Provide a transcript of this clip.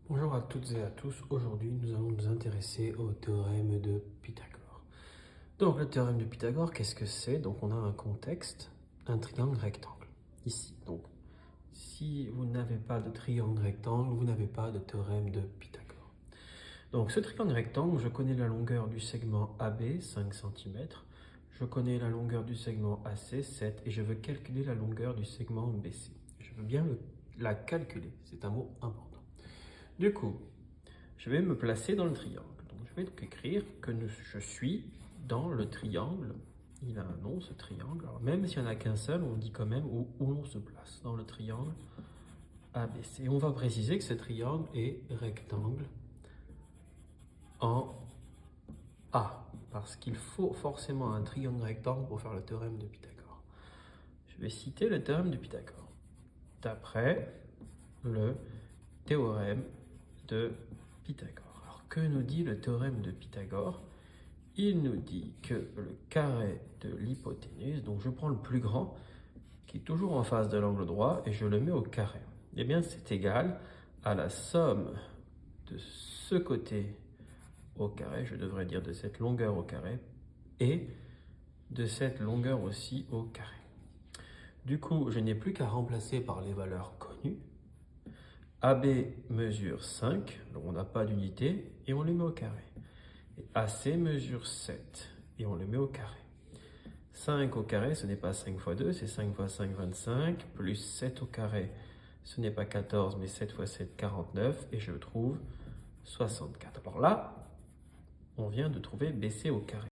Bonjour à toutes et à tous. Aujourd'hui, nous allons nous intéresser au théorème de Pythagore. Donc, le théorème de Pythagore, qu'est-ce que c'est? Donc, on a un contexte, un triangle rectangle, ici. Donc, si vous n'avez pas de triangle rectangle, vous n'avez pas de théorème de Pythagore. Donc, ce triangle rectangle, je connais la longueur du segment AB, 5 cm. Je connais la longueur du segment AC, 7. Et je veux calculer la longueur du segment BC. Je veux bien la calculer. C'est un mot important. Du coup, je vais me placer dans le triangle. Donc, je vais écrire que je suis dans le triangle. Il a un nom, ce triangle. Alors, même s'il n'y en a qu'un seul, on dit quand même où on se place dans le triangle ABC. Et on va préciser que ce triangle est rectangle en A, parce qu'il faut forcément un triangle rectangle pour faire le théorème de Pythagore. Je vais citer le théorème de Pythagore, d'après le théorème de Pythagore. Alors, que nous dit le théorème de Pythagore? Il nous dit que le carré de l'hypoténuse, donc je prends le plus grand, qui est toujours en face de l'angle droit, et je le mets au carré. Eh bien, c'est égal à la somme de ce côté au carré, je devrais dire de cette longueur au carré, et de cette longueur aussi au carré. Du coup, je n'ai plus qu'à remplacer par les valeurs connues. AB mesure 5, donc on n'a pas d'unité, et on le met au carré. Et AC mesure 7, et on le met au carré. 5 au carré, ce n'est pas 5 fois 2, c'est 5 fois 5, 25, plus 7 au carré, ce n'est pas 14, mais 7 fois 7, 49, et je trouve 64. Alors là, on vient de trouver BC au carré.